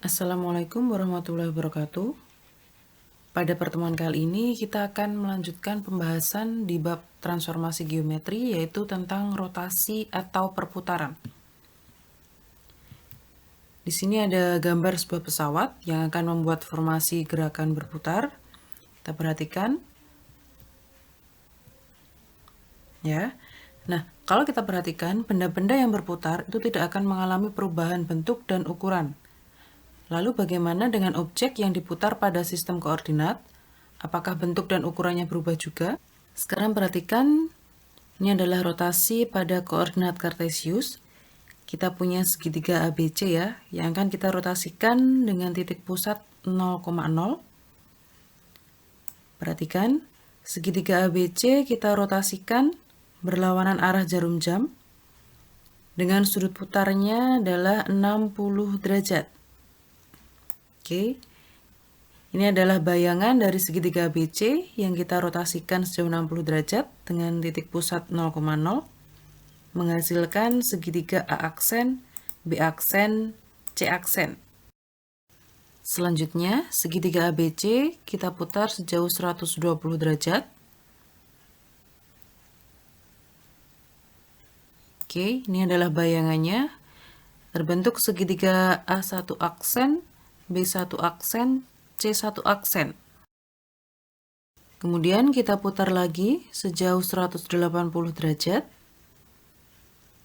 Assalamualaikum warahmatullahi wabarakatuh. Pada pertemuan kali ini kita akan melanjutkan pembahasan di bab transformasi geometri, yaitu tentang rotasi atau perputaran. Di sini ada gambar sebuah pesawat yang akan membuat formasi gerakan berputar. Kita perhatikan. Ya. Nah, kalau kita perhatikan, benda-benda yang berputar itu tidak akan mengalami perubahan bentuk dan ukuran. Lalu bagaimana dengan objek yang diputar pada sistem koordinat? Apakah bentuk dan ukurannya berubah juga? Sekarang perhatikan, ini adalah rotasi pada koordinat kartesius. Kita punya segitiga ABC ya, yang akan kita rotasikan dengan titik pusat 0,0. Perhatikan, segitiga ABC kita rotasikan berlawanan arah jarum jam dengan sudut putarnya adalah 60 derajat. Oke. Ini adalah bayangan dari segitiga ABC yang kita rotasikan sejauh 60 derajat dengan titik pusat 0,0 menghasilkan segitiga A aksen, B aksen, C aksen. Selanjutnya, segitiga ABC kita putar sejauh 120 derajat. Oke, ini adalah bayangannya. Terbentuk segitiga A1 aksen, B1 aksen, C1 aksen. Kemudian kita putar lagi sejauh 180 derajat.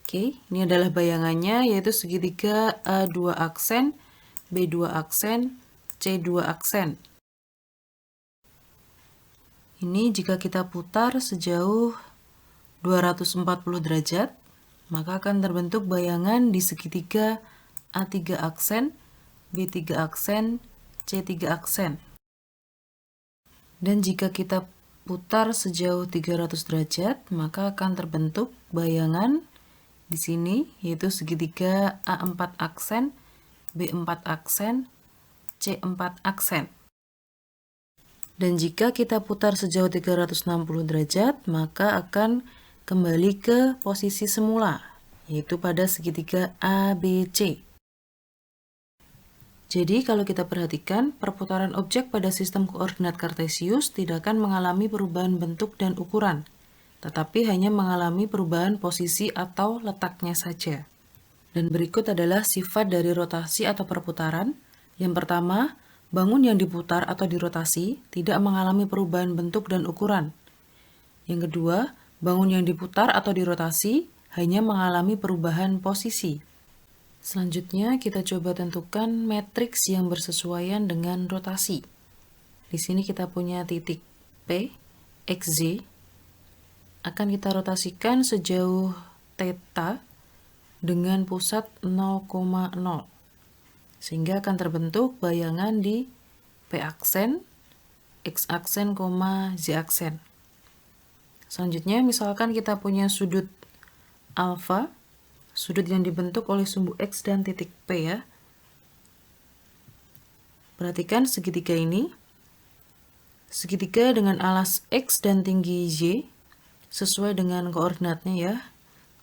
Oke, ini adalah bayangannya, yaitu segitiga A2 aksen, B2 aksen, C2 aksen. Ini jika kita putar sejauh 240 derajat, maka akan terbentuk bayangan di segitiga A3 aksen, B3 aksen, C3 aksen. Dan jika kita putar sejauh 300 derajat, maka akan terbentuk bayangan di sini, yaitu segitiga A4 aksen, B4 aksen, C4 aksen. Dan jika kita putar sejauh 360 derajat, maka akan kembali ke posisi semula, yaitu pada segitiga ABC. Jadi kalau kita perhatikan, perputaran objek pada sistem koordinat kartesius tidak akan mengalami perubahan bentuk dan ukuran, tetapi hanya mengalami perubahan posisi atau letaknya saja. Dan berikut adalah sifat dari rotasi atau perputaran. Yang pertama, bangun yang diputar atau dirotasi tidak mengalami perubahan bentuk dan ukuran. Yang kedua, bangun yang diputar atau dirotasi hanya mengalami perubahan posisi. Selanjutnya, kita coba tentukan matriks yang bersesuaian dengan rotasi. Di sini kita punya titik P, XZ, akan kita rotasikan sejauh theta dengan pusat 0,0. Sehingga akan terbentuk bayangan di P aksen, X aksen, Z aksen. Selanjutnya, misalkan kita punya sudut alfa, sudut yang dibentuk oleh sumbu X dan titik P ya. Perhatikan segitiga ini. Segitiga dengan alas X dan tinggi Y sesuai dengan koordinatnya ya.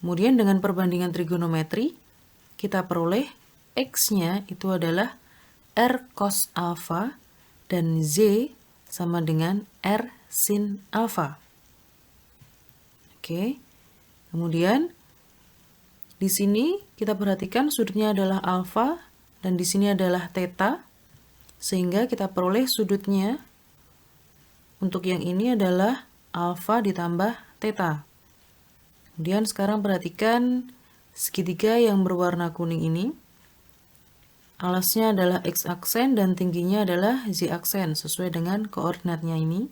Kemudian dengan perbandingan trigonometri, kita peroleh X-nya itu adalah R cos alfa dan Z sama dengan R sin alfa. Oke. Kemudian di sini kita perhatikan sudutnya adalah alfa dan di sini adalah theta, sehingga kita peroleh sudutnya untuk yang ini adalah alfa ditambah theta. Kemudian sekarang perhatikan segitiga yang berwarna kuning ini. Alasnya adalah X aksen dan tingginya adalah Z aksen sesuai dengan koordinatnya ini.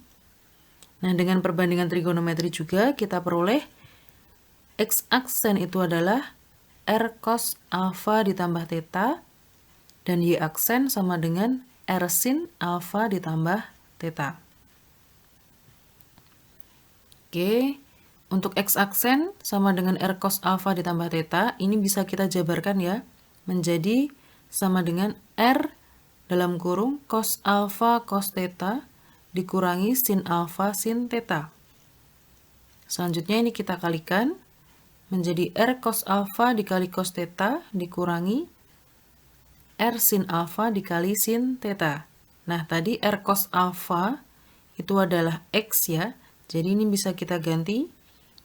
Nah, dengan perbandingan trigonometri juga kita peroleh X aksen itu adalah R cos alfa ditambah theta dan Y aksen sama dengan R sin alfa ditambah theta. Oke, untuk X aksen sama dengan R cos alfa ditambah theta, ini bisa kita jabarkan ya, menjadi sama dengan R dalam kurung cos alfa cos theta dikurangi sin alfa sin theta. Selanjutnya ini kita kalikan menjadi R cos alfa dikali cos theta dikurangi R sin alfa dikali sin theta. Nah, tadi R cos alfa itu adalah X ya. Jadi ini bisa kita ganti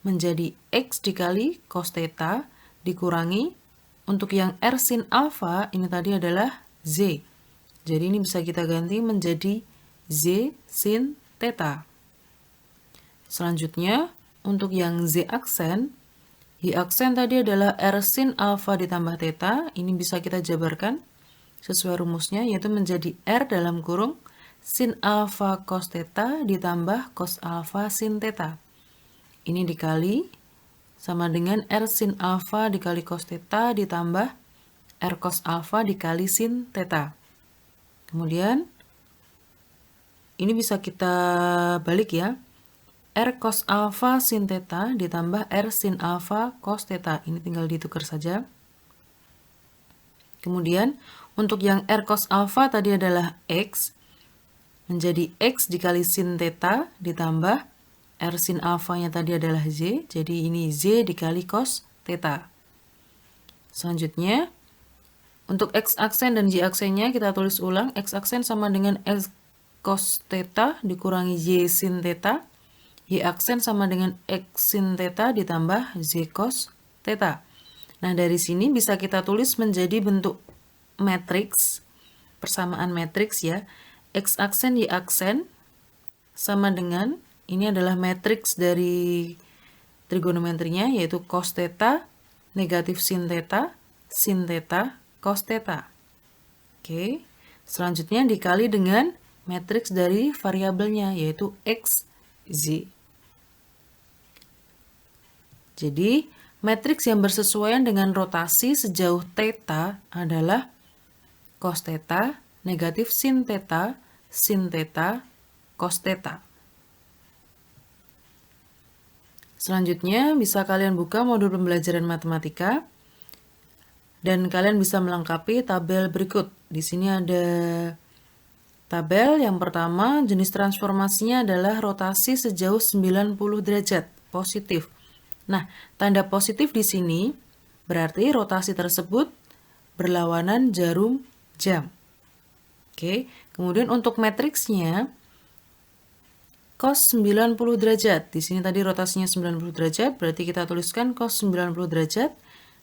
menjadi X dikali cos theta dikurangi untuk yang R sin alfa ini tadi adalah Z. Jadi ini bisa kita ganti menjadi Z sin theta. Selanjutnya, untuk yang Z aksen, Y aksen tadi adalah R sin alfa ditambah theta. Ini bisa kita jabarkan sesuai rumusnya, yaitu menjadi R dalam kurung sin alfa cos theta ditambah cos alfa sin theta. Ini dikali sama dengan R sin alfa dikali cos theta ditambah R cos alfa dikali sin theta. Kemudian, ini bisa kita balik ya. R cos alfa sin theta ditambah R sin alfa cos theta. Ini tinggal ditukar saja. Kemudian, untuk yang R cos alfa tadi adalah X, menjadi X dikali sin theta ditambah R sin alfanya tadi adalah Z, jadi ini Z dikali cos theta. Selanjutnya, untuk X aksen dan Y aksennya kita tulis ulang. X aksen sama dengan X cos theta dikurangi Y sin theta. Y aksen sama dengan X sin theta ditambah Z cos theta. Nah, dari sini bisa kita tulis menjadi bentuk matriks, persamaan matriks ya. X aksen, Y aksen sama dengan, ini adalah matriks dari trigonometrinya, yaitu cos theta, negatif sin theta, cos theta. Oke, selanjutnya dikali dengan matriks dari variabelnya, yaitu X, Z. Jadi, matriks yang bersesuaian dengan rotasi sejauh theta adalah cos theta, negatif sin theta, cos theta. Selanjutnya, bisa kalian buka modul pembelajaran matematika dan kalian bisa melengkapi tabel berikut. Di sini ada tabel yang pertama, jenis transformasinya adalah rotasi sejauh 90 derajat, positif. Nah, tanda positif di sini berarti rotasi tersebut berlawanan jarum jam. Oke, kemudian untuk matriksnya cos 90 derajat. Di sini tadi rotasinya 90 derajat, berarti kita tuliskan cos 90 derajat,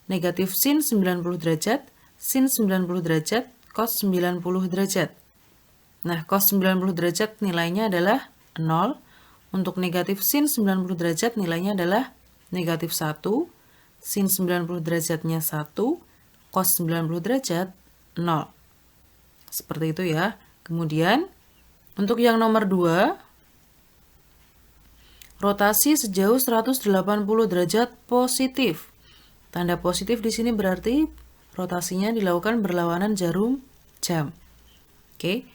negatif sin 90 derajat, sin 90 derajat, cos 90 derajat. Nah, cos 90 derajat nilainya adalah 0. Untuk negatif sin 90 derajat nilainya adalah negatif 1, sin 90 derajatnya 1, cos 90 derajat 0. Seperti itu ya. Kemudian, untuk yang nomor 2, rotasi sejauh 180 derajat positif. Tanda positif di sini berarti rotasinya dilakukan berlawanan jarum jam. Oke.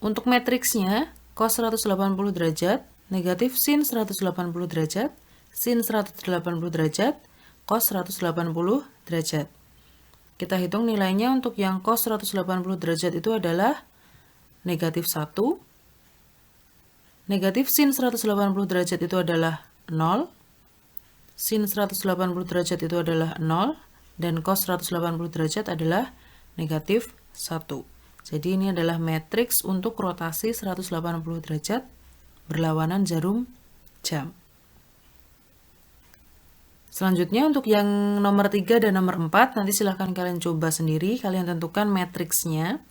Untuk matriksnya, cos 180 derajat, negatif sin 180 derajat, sin 180 derajat, cos 180 derajat. Kita hitung nilainya untuk yang cos 180 derajat itu adalah negatif 1. Negatif sin 180 derajat itu adalah 0. Sin 180 derajat itu adalah 0. Dan cos 180 derajat adalah negatif 1. Jadi ini adalah matriks untuk rotasi 180 derajat berlawanan jarum jam. Selanjutnya untuk yang nomor 3 dan nomor 4, nanti silahkan kalian coba sendiri, kalian tentukan matriksnya.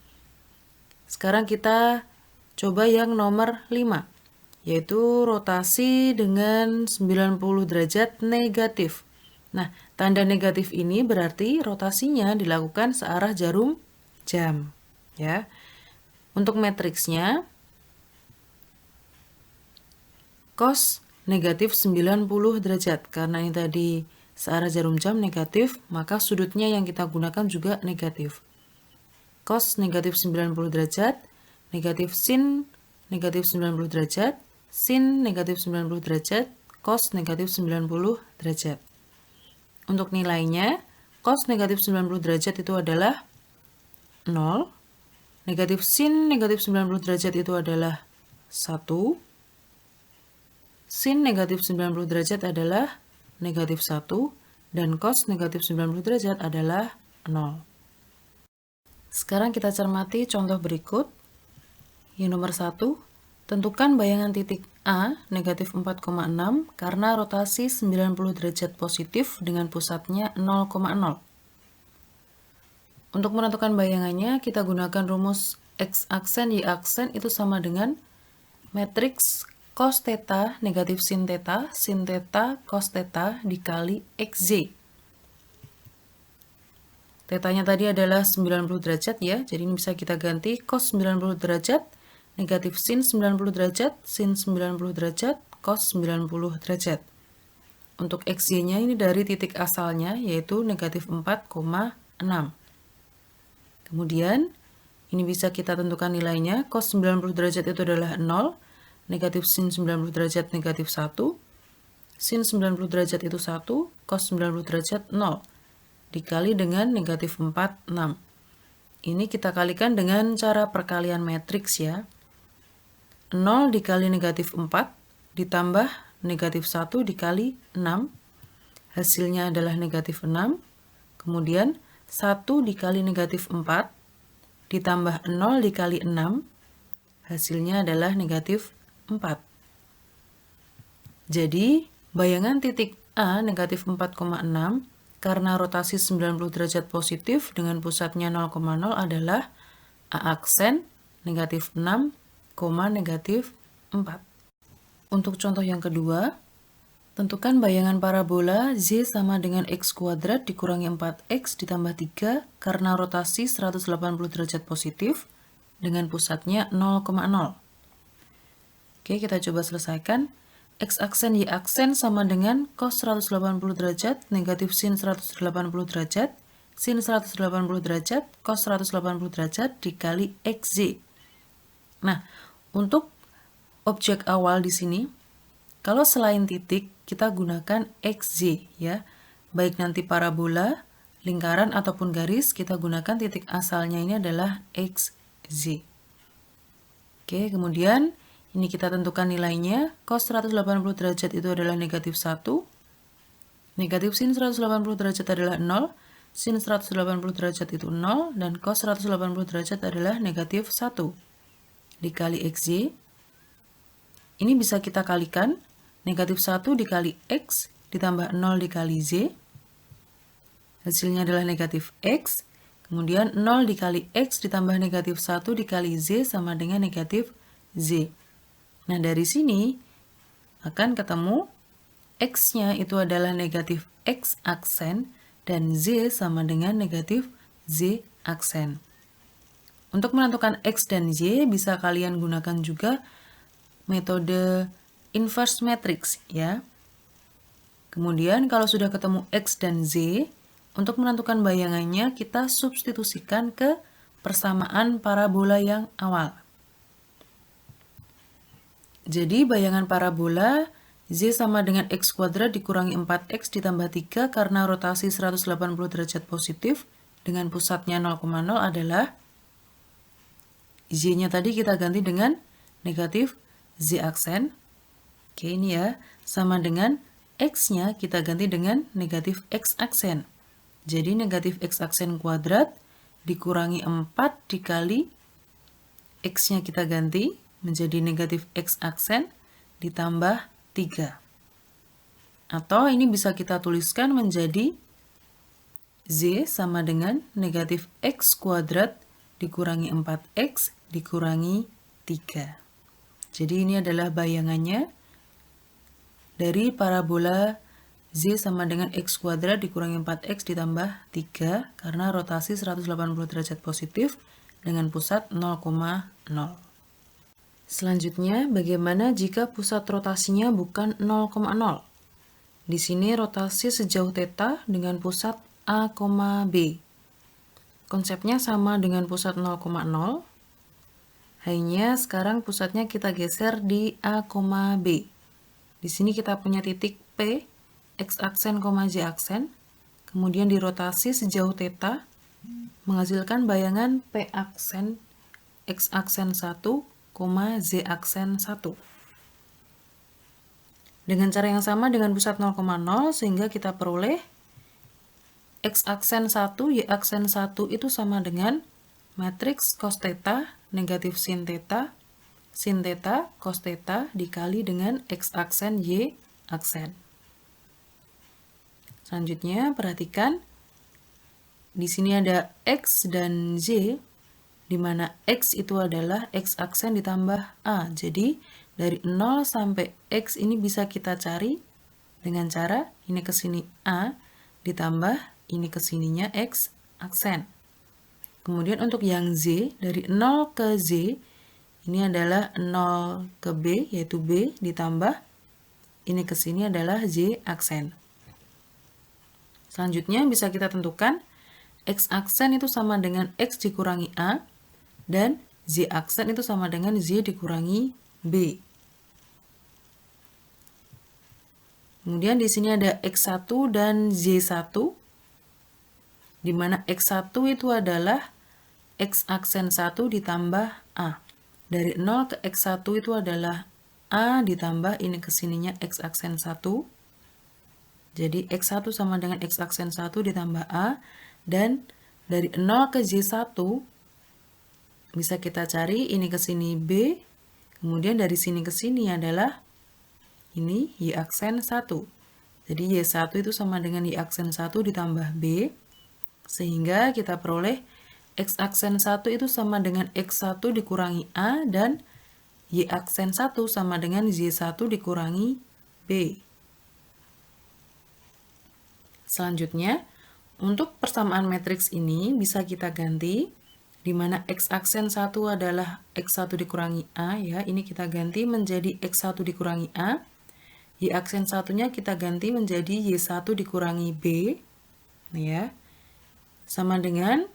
Sekarang kita coba yang nomor 5, yaitu rotasi dengan 90 derajat negatif. Nah, tanda negatif ini berarti rotasinya dilakukan searah jarum jam. Ya. Untuk matriksnya, cos negatif 90 derajat. Karena ini tadi searah jarum jam negatif, maka sudutnya yang kita gunakan juga negatif. Cos negatif 90 derajat, negatif sin negatif 90 derajat, sin negatif 90 derajat, cos negatif 90 derajat. Untuk nilainya, cos negatif 90 derajat itu adalah 0, negatif sin negatif 90 derajat itu adalah 1, sin negatif 90 derajat adalah negatif 1, dan cos negatif 90 derajat adalah 0. Sekarang kita cermati contoh berikut. Yang nomor 1, tentukan bayangan titik A negatif 4,6 karena rotasi 90 derajat positif dengan pusatnya 0,0. Untuk menentukan bayangannya, kita gunakan rumus X aksen Y aksen itu sama dengan matriks cos theta negatif sin theta cos theta dikali XZ. Tetanya tadi adalah 90 derajat ya, jadi ini bisa kita ganti cos 90 derajat negatif sin 90 derajat sin 90 derajat cos 90 derajat. Untuk XY-nya ini dari titik asalnya yaitu negatif 4,6. Kemudian, ini bisa kita tentukan nilainya. Cos 90 derajat itu adalah 0. Negatif sin 90 derajat negatif 1. Sin 90 derajat itu 1. Cos 90 derajat 0. Dikali dengan negatif 4, 6. Ini kita kalikan dengan cara perkalian matriks ya. 0 dikali negatif 4 ditambah negatif 1 dikali 6. Hasilnya adalah negatif 6. Kemudian 1 dikali negatif 4 ditambah 0 dikali 6, hasilnya adalah negatif 4. Jadi, bayangan titik A negatif 4,6 karena rotasi 90 derajat positif dengan pusatnya 0,0 adalah A aksen negatif 6, negatif 4. Untuk contoh yang kedua, tentukan bayangan parabola Z sama dengan X kuadrat dikurangi 4X ditambah 3 karena rotasi 180 derajat positif dengan pusatnya 0,0. Oke, kita coba selesaikan. X aksen Y aksen sama dengan cos 180 derajat negatif sin 180 derajat sin 180 derajat cos 180 derajat dikali XZ. Nah, untuk objek awal di sini, kalau selain titik, kita gunakan XZ ya. Baik nanti parabola, lingkaran ataupun garis, kita gunakan titik asalnya ini adalah XZ. Oke, kemudian ini kita tentukan nilainya. Cos 180 derajat itu adalah negatif 1. Negatif sin 180 derajat adalah 0. Sin 180 derajat itu 0. Dan cos 180 derajat adalah negatif 1. Dikali XZ. Ini bisa kita kalikan. Negatif 1 dikali X ditambah 0 dikali Z. Hasilnya adalah negatif X. Kemudian 0 dikali X ditambah negatif 1 dikali Z sama dengan negatif Z. Nah, dari sini akan ketemu X-nya itu adalah negatif X aksen dan Z sama dengan negatif Z aksen. Untuk menentukan X dan Y bisa kalian gunakan juga metode inverse matrix ya. Kemudian kalau sudah ketemu X dan Z, untuk menentukan bayangannya kita substitusikan ke persamaan parabola yang awal. Jadi bayangan parabola Z sama dengan X kuadrat dikurangi 4X ditambah 3 karena rotasi 180 derajat positif dengan pusatnya 0,0 adalah Z-nya tadi kita ganti dengan negatif Z aksen. Oke, ini ya, sama dengan X-nya kita ganti dengan negatif X aksen. Jadi negatif X aksen kuadrat dikurangi 4 dikali X-nya kita ganti menjadi negatif X aksen ditambah 3. Atau ini bisa kita tuliskan menjadi Z sama dengan negatif X kuadrat dikurangi 4X dikurangi 3. Jadi ini adalah bayangannya dari parabola Z sama dengan X kuadrat dikurangi 4X ditambah 3 karena rotasi 180 derajat positif dengan pusat 0,0. Selanjutnya, bagaimana jika pusat rotasinya bukan 0,0? Di sini rotasi sejauh θ dengan pusat A, B. Konsepnya sama dengan pusat 0,0. Hanya sekarang pusatnya kita geser di A, B. Di sini kita punya titik P, X aksen, Z aksen. Kemudian dirotasi sejauh θ, menghasilkan bayangan P aksen, X aksen 1, Z aksen 1. Dengan cara yang sama dengan pusat 0,0, sehingga kita peroleh X aksen 1, Y aksen 1 itu sama dengan matriks cos theta negatif sin theta cos theta dikali dengan X aksen Y aksen. Selanjutnya perhatikan di sini ada X dan Z, di mana X itu adalah X aksen ditambah A. Jadi dari 0 sampai X ini bisa kita cari dengan cara ini ke sini A ditambah ini ke sininya X aksen. Kemudian untuk yang Z, dari 0 ke Z, ini adalah 0 ke B, yaitu B, ditambah ini ke sini adalah Z aksen. Selanjutnya bisa kita tentukan X aksen itu sama dengan X dikurangi A, dan Z aksen itu sama dengan Z dikurangi B. Kemudian di sini ada X1 dan Z1, di mana X1 itu adalah X aksen 1 ditambah A. Dari 0 ke X1 itu adalah A ditambah ini ke sininya X aksen 1. Jadi X1 sama dengan X aksen 1 ditambah A. Dan dari 0 ke Z1 bisa kita cari ini ke sini B. Kemudian dari sini ke sini adalah ini Y aksen 1. Jadi Y1 itu sama dengan Y aksen 1 ditambah B. Sehingga kita peroleh X aksen 1 itu sama dengan X1 dikurangi A, dan Y aksen 1 sama dengan Z1 dikurangi B. Selanjutnya, untuk persamaan matriks ini bisa kita ganti, di mana X aksen 1 adalah X1 dikurangi A, ya. Ini kita ganti menjadi X1 dikurangi A. Y aksen 1-nya kita ganti menjadi Y1 dikurangi B, ya. Sama dengan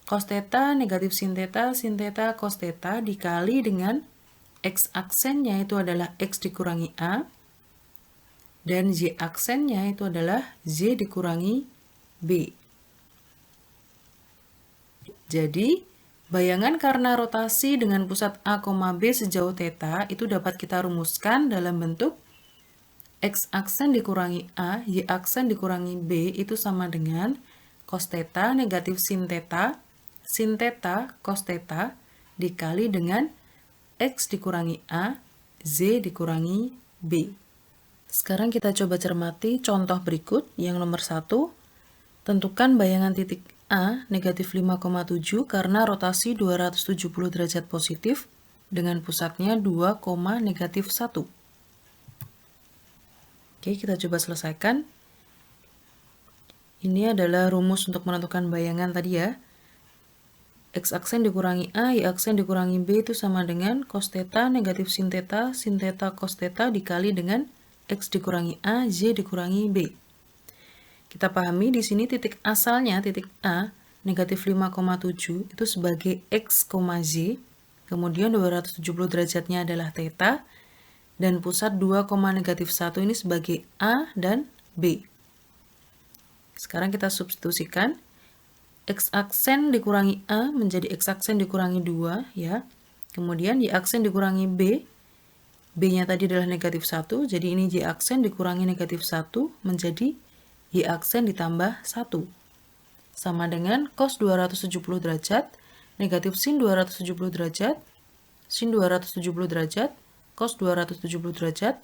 cos theta negatif sin theta cos theta dikali dengan X aksennya itu adalah X dikurangi A, dan Y aksennya itu adalah Z dikurangi B. Jadi, bayangan karena rotasi dengan pusat A, B sejauh theta itu dapat kita rumuskan dalam bentuk X aksen dikurangi A, Y aksen dikurangi B itu sama dengan cos theta negatif sin theta cos theta dikali dengan X dikurangi A, Z dikurangi B. Sekarang kita coba cermati contoh berikut. Yang nomor 1, tentukan bayangan titik A negatif 5,7 karena rotasi 270 derajat positif dengan pusatnya 2, negatif 1. Oke, kita coba selesaikan. Ini adalah rumus untuk menentukan bayangan tadi, ya. X aksen dikurangi A, Y aksen dikurangi B itu sama dengan cos theta negatif sin theta cos theta dikali dengan X dikurangi A, Z dikurangi B. Kita pahami di sini titik asalnya, titik A, negatif 5,7 itu sebagai X, Z, kemudian 270 derajatnya adalah theta, dan pusat 2, negatif 1 ini sebagai A dan B. Sekarang kita substitusikan. X aksen dikurangi A menjadi X aksen dikurangi 2, ya. Kemudian Y aksen dikurangi B. B-nya tadi adalah negatif 1, jadi ini Y aksen dikurangi negatif 1 menjadi Y aksen ditambah 1. Sama dengan cos 270 derajat, negatif sin 270 derajat, sin 270 derajat, cos 270 derajat,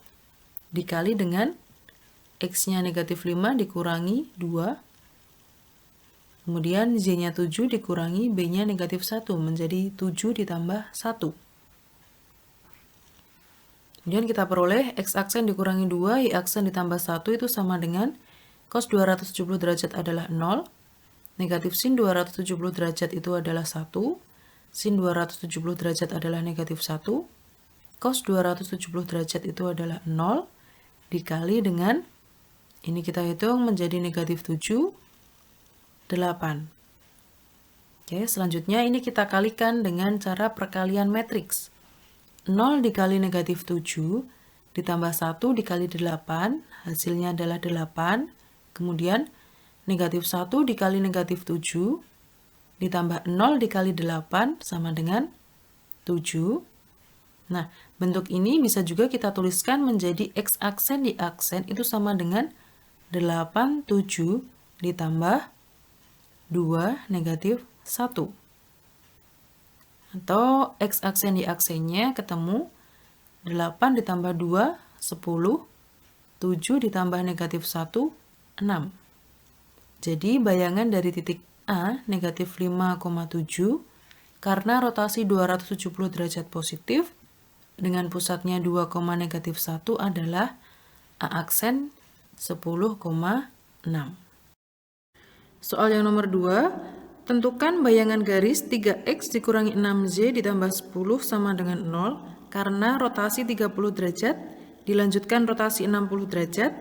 dikali dengan X-nya negatif 5 dikurangi 2, kemudian Z-nya 7 dikurangi B-nya negatif 1, menjadi 7 ditambah 1. Kemudian kita peroleh X aksen dikurangi 2, Y aksen ditambah 1 itu sama dengan cos 270 derajat adalah 0, negatif sin 270 derajat itu adalah 1, sin 270 derajat adalah negatif 1, cos 270 derajat itu adalah 0, dikali dengan, ini kita hitung menjadi negatif 7, 8. Oke, selanjutnya ini kita kalikan dengan cara perkalian matriks. 0 dikali negatif 7 ditambah 1 dikali 8, hasilnya adalah 8. Kemudian negatif 1 dikali negatif 7 ditambah 0 dikali 8 sama dengan 7. Nah, bentuk ini bisa juga kita tuliskan menjadi X aksen di aksen itu sama dengan 8, 7 ditambah 2, negatif 1. Atau X aksen di aksennya ketemu 8 ditambah 2, 10, 7 ditambah negatif 1, 6. Jadi bayangan dari titik A negatif 5,7 karena rotasi 270 derajat positif dengan pusatnya 2, negatif 1 adalah A aksen 10,6. Soal yang nomor 2, tentukan bayangan garis 3X dikurangi 6Z ditambah 10 sama dengan 0 karena rotasi 30 derajat dilanjutkan rotasi 60 derajat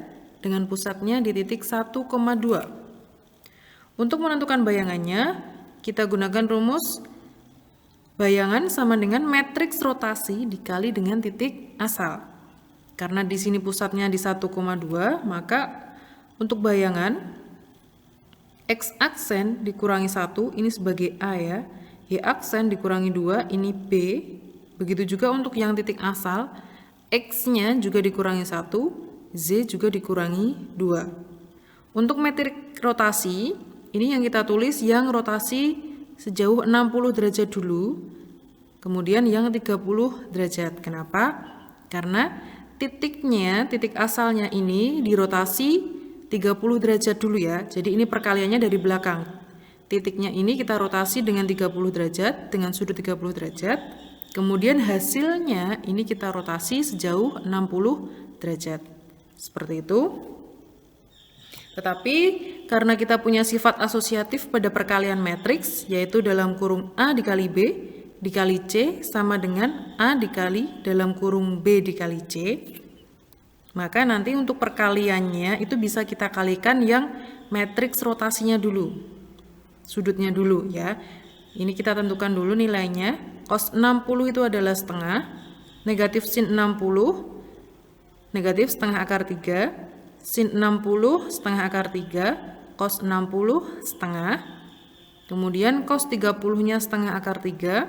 dengan pusatnya di titik 1,2. Untuk menentukan bayangannya, kita gunakan rumus bayangan sama dengan matriks rotasi dikali dengan titik asal. Karena di sini pusatnya di 1,2, maka untuk bayangan X aksen dikurangi 1, ini sebagai A ya. Y aksen dikurangi 2, ini B. Begitu juga untuk yang titik asal, X-nya juga dikurangi 1, Z juga dikurangi 2. Untuk metrik rotasi, ini yang kita tulis yang rotasi sejauh 60 derajat dulu, kemudian yang 30 derajat. Kenapa? Karena titiknya, titik asalnya ini dirotasi 30 derajat dulu ya. Jadi ini perkaliannya dari belakang. Titiknya ini kita rotasi dengan 30 derajat, dengan sudut 30 derajat. Kemudian hasilnya ini kita rotasi sejauh 60 derajat. Seperti itu. Tetapi karena kita punya sifat asosiatif pada perkalian matriks, yaitu dalam kurung A dikali B dikali C sama dengan A dikali dalam kurung B dikali C, maka nanti untuk perkaliannya itu bisa kita kalikan yang matriks rotasinya dulu, sudutnya dulu ya. Ini kita tentukan dulu nilainya. Cos 60 itu adalah setengah, negatif sin 60, negatif setengah akar 3, sin 60 setengah akar 3, cos 60 setengah, kemudian cos 30-nya setengah akar 3,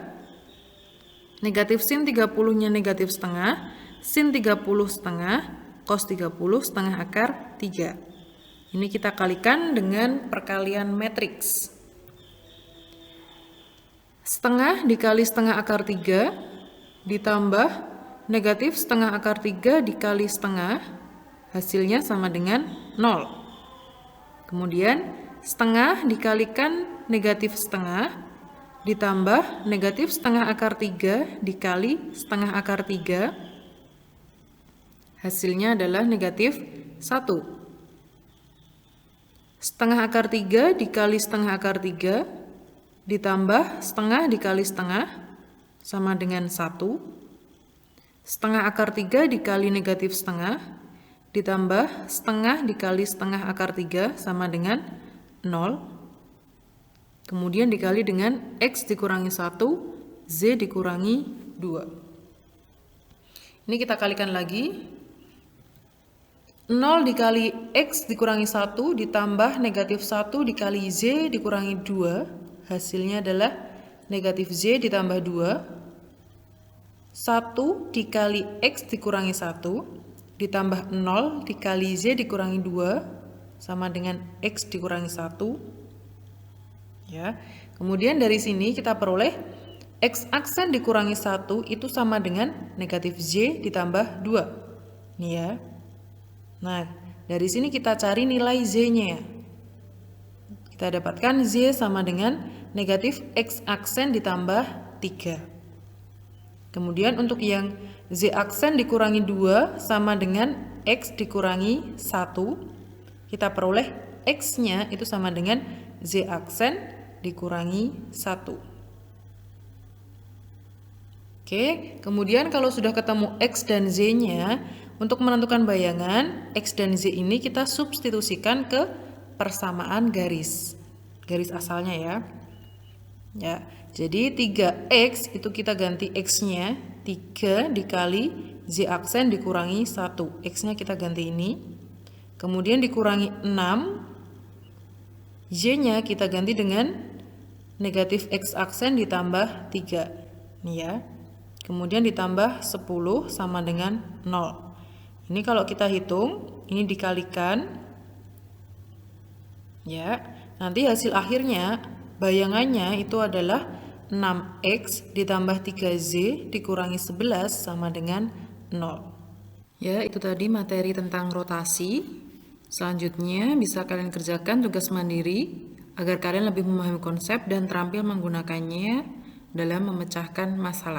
negatif sin 30-nya negatif setengah, sin 30 setengah, cos 30 setengah akar 3. Ini kita kalikan dengan perkalian matriks. Setengah dikali setengah akar 3 ditambah negatif setengah akar 3 dikali setengah, hasilnya sama dengan 0. Kemudian setengah dikalikan negatif setengah ditambah negatif setengah akar 3 dikali setengah akar 3, hasilnya adalah negatif 1. Setengah akar 3 dikali setengah akar 3 ditambah setengah dikali setengah sama dengan 1. Setengah akar 3 dikali negatif setengah ditambah setengah dikali setengah akar 3 sama dengan 0. Kemudian dikali dengan X dikurangi 1, Z dikurangi 2. Ini kita kalikan lagi. 0 dikali X dikurangi 1 ditambah negatif 1 dikali Z dikurangi 2. Hasilnya adalah negatif Z ditambah 2. 1 dikali X dikurangi 1 ditambah 0 dikali Z dikurangi 2 sama dengan X dikurangi 1. Ya. Kemudian dari sini kita peroleh X aksen dikurangi 1 itu sama dengan negatif Z ditambah 2. Nih ya. Nah, dari sini kita cari nilai Z-nya. Kita dapatkan Z sama dengan negatif X aksen ditambah 3. Kemudian untuk yang Z aksen dikurangi 2 sama dengan X dikurangi 1, kita peroleh X-nya itu sama dengan Z aksen dikurangi 1. Oke, kemudian kalau sudah ketemu X dan Z-nya, untuk menentukan bayangan X dan Z ini kita substitusikan ke persamaan garis asalnya ya. Ya, jadi 3X itu kita ganti X-nya 3 dikali Z aksen dikurangi 1. X-nya kita ganti ini. Kemudian dikurangi 6. Y-nya kita ganti dengan negatif X aksen ditambah 3. Nih ya. Kemudian ditambah 10 sama dengan 0. Ini kalau kita hitung, ini dikalikan. Ya, nanti hasil akhirnya bayangannya itu adalah 6X ditambah 3Z dikurangi 11 sama dengan 0. Ya, itu tadi materi tentang rotasi. Selanjutnya bisa kalian kerjakan tugas mandiri agar kalian lebih memahami konsep dan terampil menggunakannya dalam memecahkan masalah.